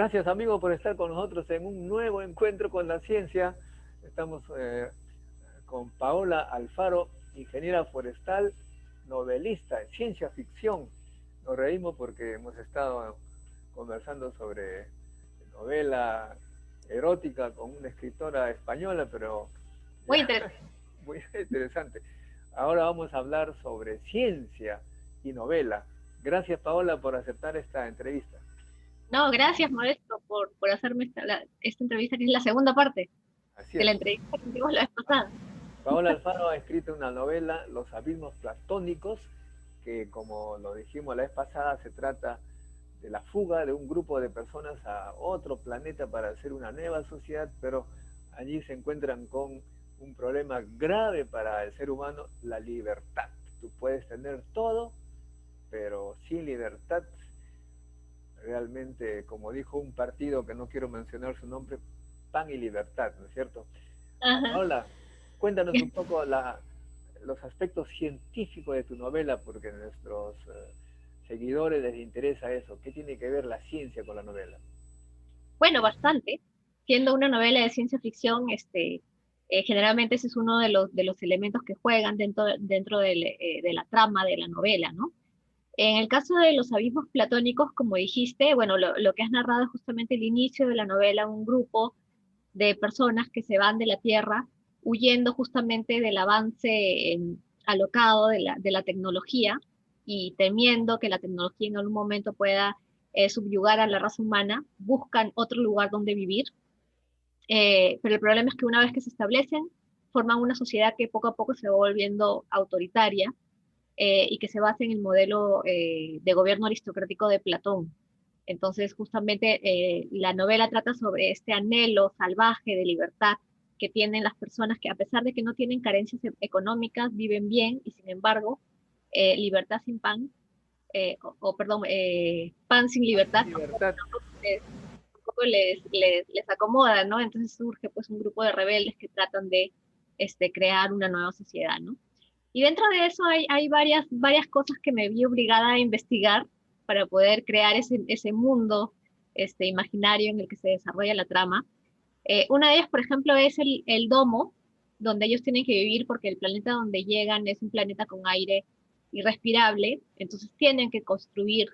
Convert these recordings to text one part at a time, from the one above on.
Gracias, amigo, por estar con nosotros en un nuevo encuentro con la ciencia. Estamos con Paola Alfaro, ingeniera forestal, novelista de ciencia ficción. Nos reímos porque hemos estado conversando sobre novela erótica con una escritora española, pero Muy ya, interesante. muy interesante. Ahora vamos a hablar sobre ciencia y novela. Gracias, Paola, por aceptar esta entrevista. No, gracias, Modesto, por hacerme esta entrevista, que es la segunda parte Así de es. la entrevista que tuvimos la vez pasada. Paola Alfaro ha escrito una novela, Los abismos platónicos, que como lo dijimos la vez pasada, se trata de la fuga de un grupo de personas a otro planeta para hacer una nueva sociedad, pero allí se encuentran con un problema grave para el ser humano, la libertad. Tú puedes tener todo, pero sin libertad, realmente, como dijo un partido que no quiero mencionar su nombre, pan y libertad, ¿no es cierto? Ajá. Paola, cuéntanos un poco los aspectos científicos de tu novela, porque a nuestros seguidores les interesa eso. ¿Qué tiene que ver la ciencia con la novela? Bueno, bastante. Siendo una novela de ciencia ficción, generalmente ese es uno de los elementos que juegan dentro de la trama de la novela, ¿no? En el caso de los abismos platónicos, como dijiste, bueno, lo que has narrado es justamente el inicio de la novela, un grupo de personas que se van de la Tierra huyendo justamente del avance alocado de la tecnología y temiendo que la tecnología en algún momento pueda subyugar a la raza humana, buscan otro lugar donde vivir. Pero el problema es que una vez que se establecen, forman una sociedad que poco a poco se va volviendo autoritaria y que se basa en el modelo de gobierno aristocrático de Platón. Entonces, justamente la novela trata sobre este anhelo salvaje de libertad que tienen las personas que a pesar de que no tienen carencias económicas, viven bien y sin embargo, libertad sin pan, perdón, pan sin libertad Libertad. tampoco les acomoda, ¿no? Entonces surge pues un grupo de rebeldes que tratan de crear una nueva sociedad, ¿no? Y dentro de eso hay varias cosas que me vi obligada a investigar para poder crear ese mundo imaginario en el que se desarrolla la trama. Una de ellas, por ejemplo, es el domo, donde ellos tienen que vivir porque el planeta donde llegan es un planeta con aire irrespirable, entonces tienen que construir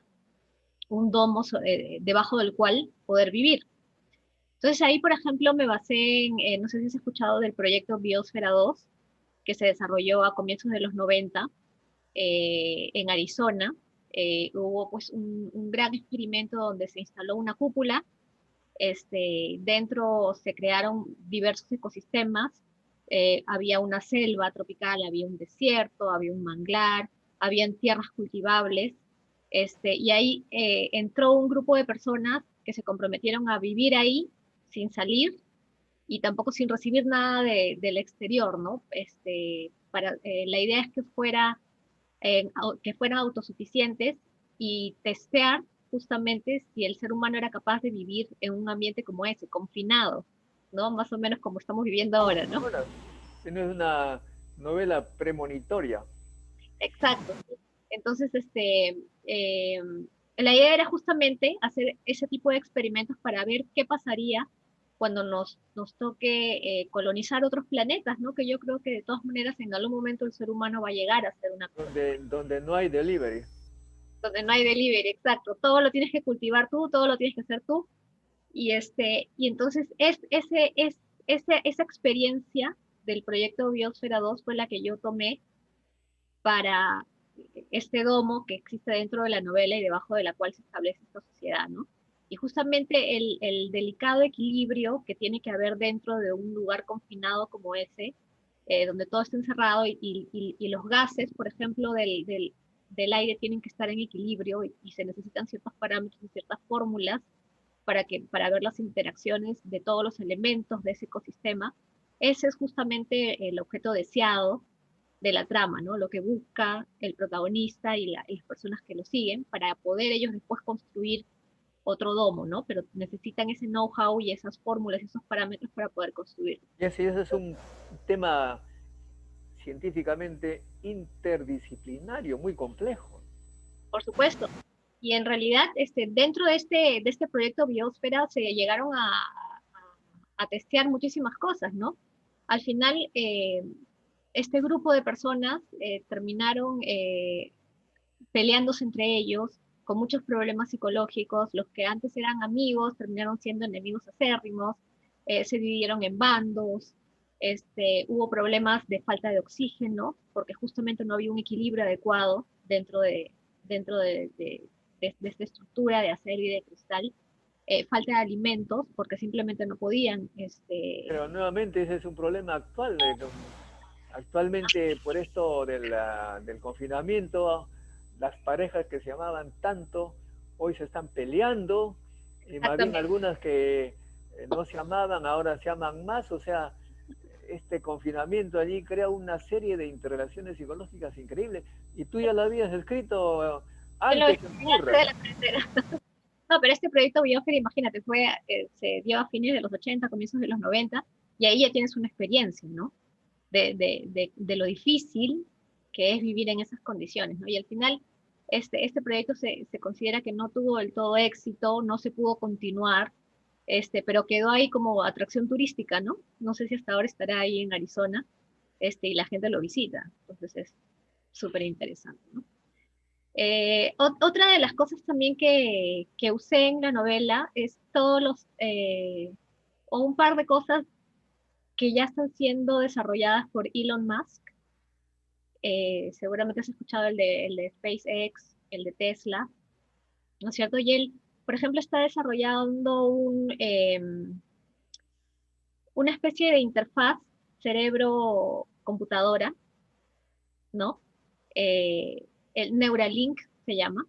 un domo debajo del cual poder vivir. Entonces ahí, por ejemplo, me basé no sé si has escuchado del proyecto Biosfera 2, que se desarrolló a comienzos de los 90 en Arizona. Hubo pues un gran experimento donde se instaló una cúpula, dentro se crearon diversos ecosistemas, había una selva tropical, había un desierto, había un manglar, habían tierras cultivables, y ahí entró un grupo de personas que se comprometieron a vivir ahí sin salir y tampoco sin recibir nada del exterior, ¿no? La idea es que que fueran autosuficientes y testear justamente si el ser humano era capaz de vivir en un ambiente como ese, confinado, ¿no? Más o menos como estamos viviendo ahora, ¿no? Ahora, si no es una novela premonitoria. Exacto. Entonces, eh, la idea era justamente hacer ese tipo de experimentos para ver qué pasaría cuando nos toque colonizar otros planetas, ¿no? Que yo creo que de todas maneras en algún momento el ser humano va a llegar a ser una Donde no hay delivery. donde no hay delivery, exacto. Todo lo tienes que cultivar tú, todo lo tienes que hacer tú. Y entonces esa experiencia del proyecto Biosfera 2 fue la que yo tomé para este domo que existe dentro de la novela y debajo de la cual se establece esta sociedad, ¿no? Y justamente el delicado equilibrio que tiene que haber dentro de un lugar confinado como ese, donde todo está encerrado y los gases, por ejemplo, del aire tienen que estar en equilibrio y se necesitan ciertos parámetros y ciertas fórmulas para ver las interacciones de todos los elementos de ese ecosistema. Ese es justamente el objeto deseado de la trama, ¿no? Lo que busca el protagonista y las personas que lo siguen para poder ellos después construir otro domo, ¿no? Pero necesitan ese know-how y esas fórmulas, esos parámetros para poder construir. Y así, ese es un tema científicamente interdisciplinario, muy complejo. Por supuesto. Y en realidad, dentro de este proyecto Biosfera se llegaron a testear muchísimas cosas, ¿no? Al final, este grupo de personas terminaron peleándose entre ellos, con muchos problemas psicológicos. Los que antes eran amigos terminaron siendo enemigos acérrimos, se dividieron en bandos, hubo problemas de falta de oxígeno, porque justamente no había un equilibrio adecuado dentro de esta estructura de acero y de cristal. Falta de alimentos, porque simplemente no podían. Pero nuevamente ese es un problema actual. Actualmente, por esto del confinamiento, las parejas que se amaban tanto, hoy se están peleando, y más bien Exactamente. algunas que no se amaban, ahora se aman más. O sea, este confinamiento allí crea una serie de interrelaciones psicológicas increíbles. Y tú ya lo habías escrito Yo lo antes en escribí antes Furra. de la tercera. No, pero este proyecto Biosfera, imagínate, se dio a fines de los 80, comienzos de los 90, y ahí ya tienes una experiencia, ¿no? De lo difícil que es vivir en esas condiciones, ¿no? Y al final, este proyecto se considera que no tuvo del todo éxito, no se pudo continuar, pero quedó ahí como atracción turística, ¿no? No sé si hasta ahora estará ahí en Arizona, y la gente lo visita, entonces es súper interesante, ¿no? Otra de las cosas también que usé en la novela es o un par de cosas que ya están siendo desarrolladas por Elon Musk. Seguramente has escuchado el de SpaceX, el de Tesla, ¿no es cierto? Y él, por ejemplo, está desarrollando una especie de interfaz cerebro-computadora, ¿no? El Neuralink se llama,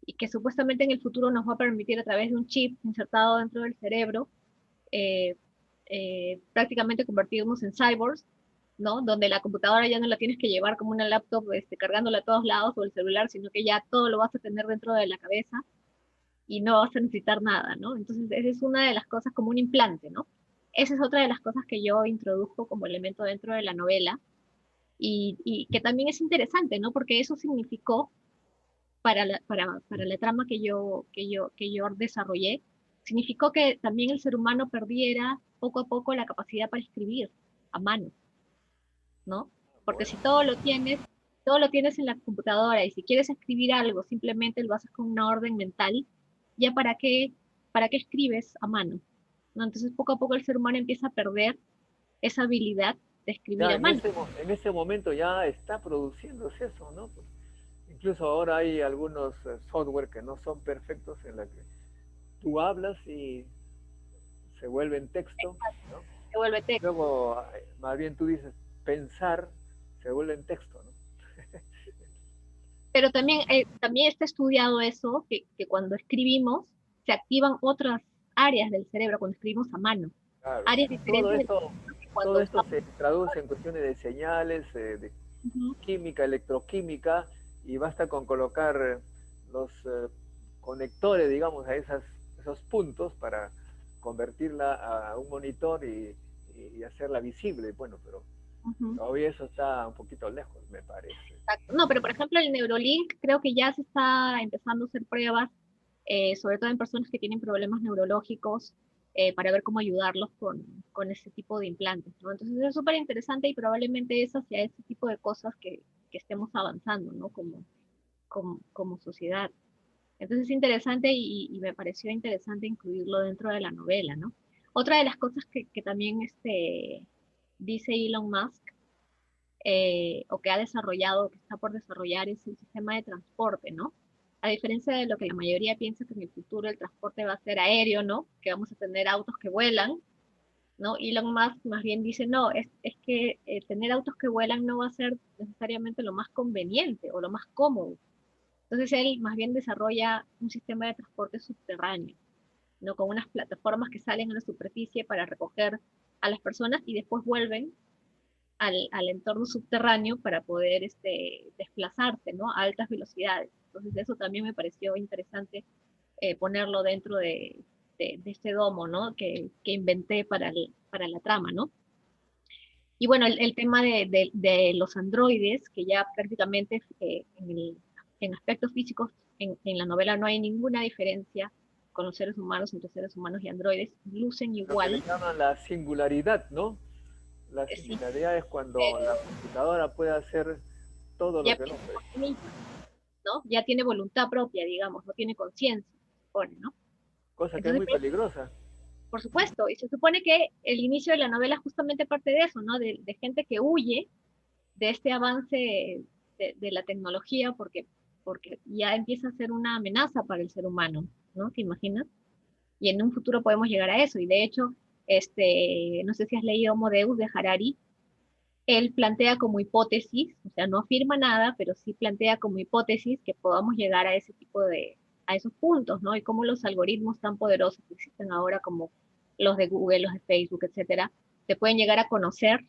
y que supuestamente en el futuro nos va a permitir a través de un chip insertado dentro del cerebro, eh, prácticamente convertirnos en cyborgs, ¿no? Donde la computadora ya no la tienes que llevar como una laptop, cargándola a todos lados, o el celular, sino que ya todo lo vas a tener dentro de la cabeza y no vas a necesitar nada, ¿no? Entonces, esa es una de las cosas, como un implante, ¿no? Esa es otra de las cosas que yo introduzco como elemento dentro de la novela, y que también es interesante, ¿no? Porque eso significó para la trama que yo desarrollé, significó que también el ser humano perdiera poco a poco la capacidad para escribir a mano, ¿no? Porque si Bueno, todo lo tienes en la computadora, y si quieres escribir algo, simplemente lo haces con una orden mental, ya para qué escribes a mano, ¿no? Entonces poco a poco el ser humano empieza a perder esa habilidad de escribir ya a mano. en ese momento ya está produciéndose eso, ¿no? Incluso ahora hay algunos software que no son perfectos, en la que tú hablas y se vuelve en texto, ¿no? Se vuelve texto. Luego, más bien tú dices pensar, se vuelve en texto, ¿no? Pero también está estudiado eso, que cuando escribimos se activan otras áreas del cerebro cuando escribimos a mano, Claro. áreas Todo diferentes del esto, cerebro que todo cuando esto usamos. se traduce en cuestiones de señales, de Ujú. química, electroquímica, y basta con colocar los conectores, digamos, a esos puntos para convertirla a un monitor y hacerla visible. Bueno, pero Ujú. todavía eso está un poquito lejos, me parece. Exacto. No, pero por ejemplo el Neurolink creo que ya se está empezando a hacer pruebas, sobre todo en personas que tienen problemas neurológicos, para ver cómo ayudarlos con ese tipo de implantes, ¿no? Entonces es súper interesante, y probablemente es hacia ese tipo de cosas que estemos avanzando, ¿no? Como sociedad. Entonces es interesante, y me pareció interesante incluirlo dentro de la novela, ¿no? Otra de las cosas que también dice Elon Musk, o que ha desarrollado, que está por desarrollar, es el sistema de transporte, ¿no? A diferencia de lo que la mayoría piensa, que en el futuro el transporte va a ser aéreo, ¿no? Que vamos a tener autos que vuelan, ¿no? Elon Musk más bien dice, no, es que tener autos que vuelan no va a ser necesariamente lo más conveniente o lo más cómodo. Entonces él más bien desarrolla un sistema de transporte subterráneo, ¿no? Con unas plataformas que salen a la superficie para recoger a las personas y después vuelven al entorno subterráneo para poder desplazarse, ¿no? A altas velocidades. Entonces eso también me pareció interesante, ponerlo dentro de este domo, ¿no? Que inventé para la trama, ¿no? Y bueno, el tema de los androides, que ya prácticamente, en aspectos físicos en la novela no hay ninguna diferencia con los seres humanos, entre seres humanos y androides, lucen Lo que le igual. llaman la singularidad, ¿no? La Sí, singularidad es cuando la pero computadora puede hacer todo lo ya que el piensa hombre. por sí misma, ¿no? Ya tiene voluntad propia, digamos, no tiene conciencia, se supone, ¿no? Cosa que es Entonces, muy peligrosa. por supuesto, y se supone que el inicio de la novela es justamente parte de eso, ¿no? De gente que huye de este avance de la tecnología porque ya empieza a ser una amenaza para el ser humano, ¿no? ¿Te imaginas? Y en un futuro podemos llegar a eso. Y de hecho, no sé si has leído Homo Deus de Harari, él plantea como hipótesis, o sea, no afirma nada, pero sí plantea como hipótesis que podamos llegar a ese tipo a esos puntos, ¿no? Y cómo los algoritmos tan poderosos que existen ahora, como los de Google, los de Facebook, etcétera, te pueden llegar a conocer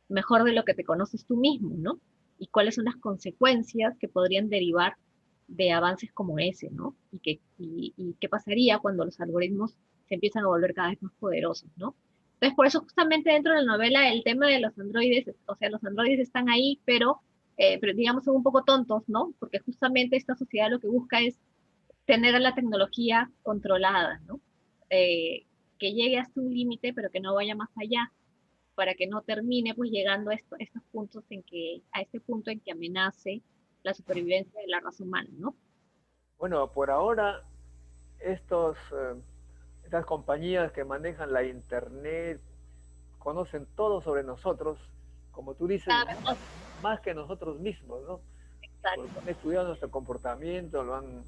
mejor de lo que te conoces tú mismo, ¿no? Y cuáles son las consecuencias que podrían derivar de avances como ese, ¿no? Y qué pasaría cuando los algoritmos se empiezan a volver cada vez más poderosos, ¿no? Entonces, por eso justamente dentro de la novela el tema de los androides, o sea, los androides están ahí, pero digamos son un poco tontos, ¿no? Porque justamente esta sociedad lo que busca es tener la tecnología controlada, ¿no? Que llegue hasta un límite, pero que no vaya más allá, para que no termine pues llegando a estos puntos a este punto en que amenace la supervivencia de la raza humana, ¿no? Bueno, por ahora, estas compañías que manejan la Internet conocen todo sobre nosotros, como tú dices, Cada vez más más que nosotros mismos, ¿no? Porque exacto. han estudiado nuestro comportamiento, lo han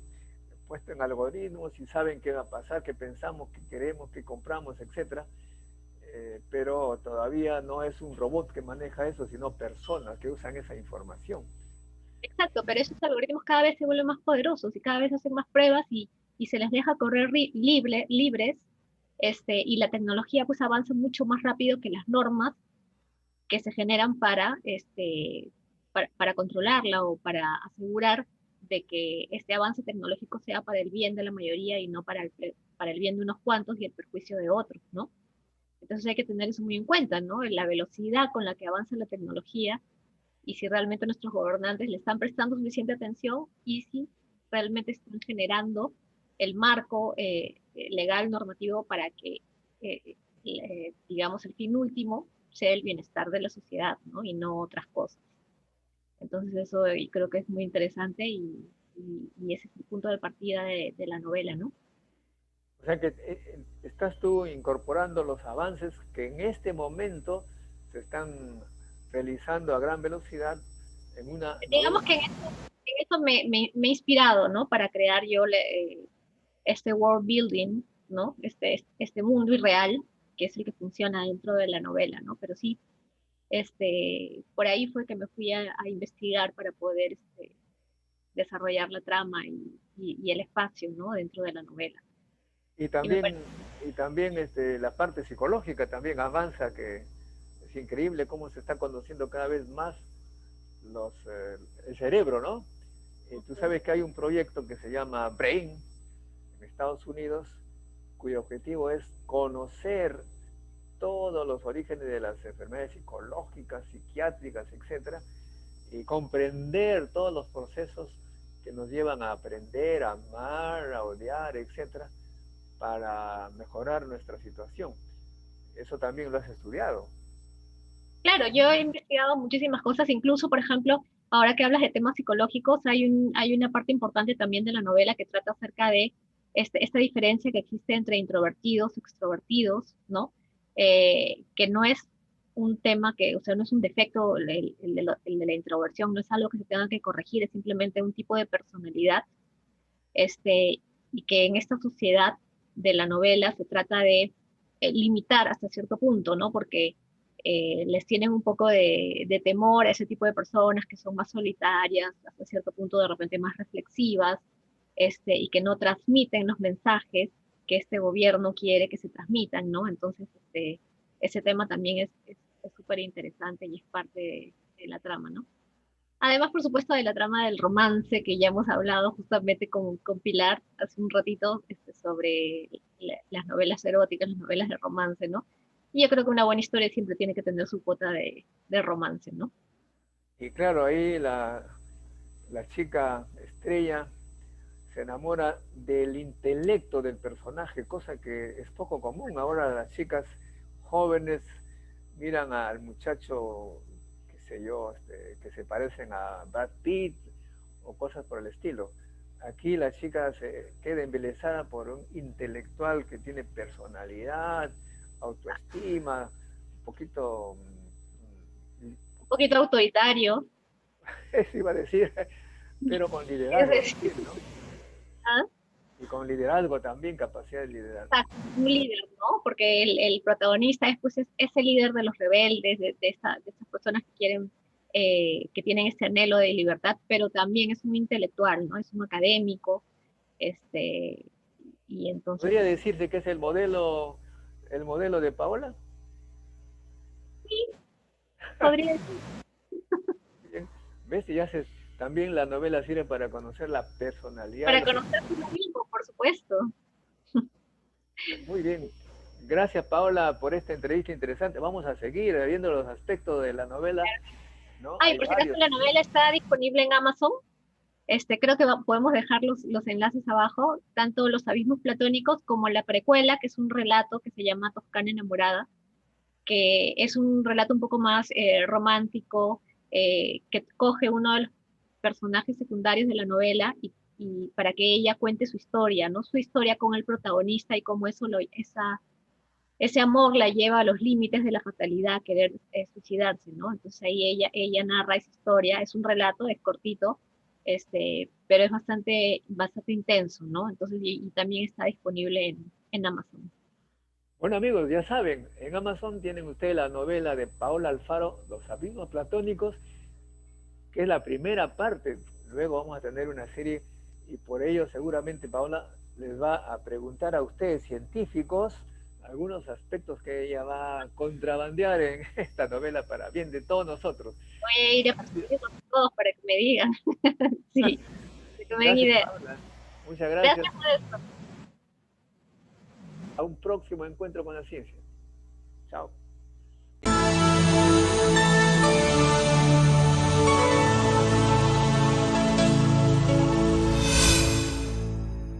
puesto en algoritmos y saben qué va a pasar, qué pensamos, qué queremos, qué compramos, etcétera. Pero todavía no es un robot que maneja eso, sino personas que usan esa información. Exacto, pero esos algoritmos cada vez se vuelven más poderosos y cada vez hacen más pruebas y se les deja correr libres, y la tecnología pues avanza mucho más rápido que las normas que se generan para controlarla o para asegurar de que este avance tecnológico sea para el bien de la mayoría y no para el bien de unos cuantos y el perjuicio de otros, ¿no? Entonces hay que tener eso muy en cuenta, ¿no? La velocidad con la que avanza la tecnología y si realmente nuestros gobernantes le están prestando suficiente atención y si realmente están generando el marco legal normativo para que, digamos, el fin último sea el bienestar de la sociedad, ¿no? Y no otras cosas. Entonces eso creo que es muy interesante y ese es el punto de partida de la novela, ¿no? O sea que estás tú incorporando los avances que en este momento se están realizando a gran velocidad en una Digamos novela. que en eso me he inspirado, ¿no? Para crear yo este world building, ¿no? Este mundo irreal, que es el que funciona dentro de la novela, ¿no? Pero sí, por ahí fue que me fui a investigar para poder desarrollar la trama y el espacio, ¿no? Dentro de la novela. Y Y me también, parece, y también la parte psicológica también avanza, que es increíble cómo se está conociendo cada vez más los, el cerebro, ¿no? Tú sabes que hay un proyecto que se llama Brain en Estados Unidos, cuyo objetivo es conocer todos los orígenes de las enfermedades psicológicas, psiquiátricas, etcétera, y comprender todos los procesos que nos llevan a aprender, a amar, a odiar, etcétera, para mejorar nuestra situación. Eso también lo has estudiado. claro, yo he investigado muchísimas cosas, incluso, por ejemplo, ahora que hablas de temas psicológicos, hay una parte importante también de la novela que trata acerca de esta diferencia que existe entre introvertidos y extrovertidos, ¿no? Que no es un tema que, o sea, no es un defecto el de la introversión, no es algo que se tenga que corregir, es simplemente un tipo de personalidad, y que en esta sociedad de la novela se trata de limitar hasta cierto punto, ¿no? Porque les tienen un poco de temor a ese tipo de personas que son más solitarias, hasta cierto punto de repente más reflexivas, y que no transmiten los mensajes que este gobierno quiere que se transmitan, ¿no? Entonces, ese tema también es súper interesante y es parte de la trama, ¿no? Además, por supuesto, de la trama del romance que ya hemos hablado justamente con Pilar hace un ratito, sobre las novelas eróticas, las novelas de romance, ¿no? Y yo creo que una buena historia siempre tiene que tener su cuota de romance, ¿no? Y claro, ahí la chica estrella se enamora del intelecto del personaje, cosa que es poco común. Ahora las chicas jóvenes miran al muchacho, qué sé yo, que se parecen a Brad Pitt o cosas por el estilo. Aquí la chica se queda embelesada por un intelectual que tiene personalidad, autoestima, un poquito, Un poquito autoritario. eso iba a decir, pero con Es liderazgo decir, también, ¿no? ¿ah? Y con liderazgo también, capacidad de liderar. Un líder, ¿no? Porque el protagonista es, pues, es el líder de los rebeldes, de estas personas que quieren, que tienen este anhelo de libertad, pero también es un intelectual, ¿no? Es un académico, este, y entonces, ¿Podría pues, decirse que es el modelo de Paola? sí, podría decir, Bien. ¿Ves? También la novela sirve para conocer la personalidad de para los... conocer uno mismo, por supuesto. Muy bien. Gracias, Paola, por esta entrevista interesante. Vamos a seguir viendo los aspectos de la novela, ¿no? Ay, Hay por si acaso varios. la novela está disponible en Amazon. Creo que podemos dejar los enlaces abajo, tanto Los Abismos Platónicos como la precuela, que es un relato que se llama Toscana Enamorada, que es un relato un poco más romántico, que coge uno de los personajes secundarios de la novela y para que ella cuente su historia, ¿no? Su historia con el protagonista y cómo ese amor la lleva a los límites de la fatalidad, a querer suicidarse, ¿no? Entonces ahí ella narra esa historia, es un relato, es cortito, pero es bastante intenso, ¿no? Entonces, y también está disponible en Amazon. Bueno, amigos, ya saben, en Amazon tienen ustedes la novela de Paola Alfaro, Los Abismos Platónicos, que es la primera parte. Luego vamos a tener una serie y por ello seguramente Paola les va a preguntar a ustedes, científicos, algunos aspectos que ella va a contrabandear en esta novela para bien de todos nosotros. Voy a ir a partir con todos para que me digan, sí, para que me den Gracias, ideas. Paola. Muchas gracias. Gracias por esto. A un próximo encuentro con la ciencia. Chao.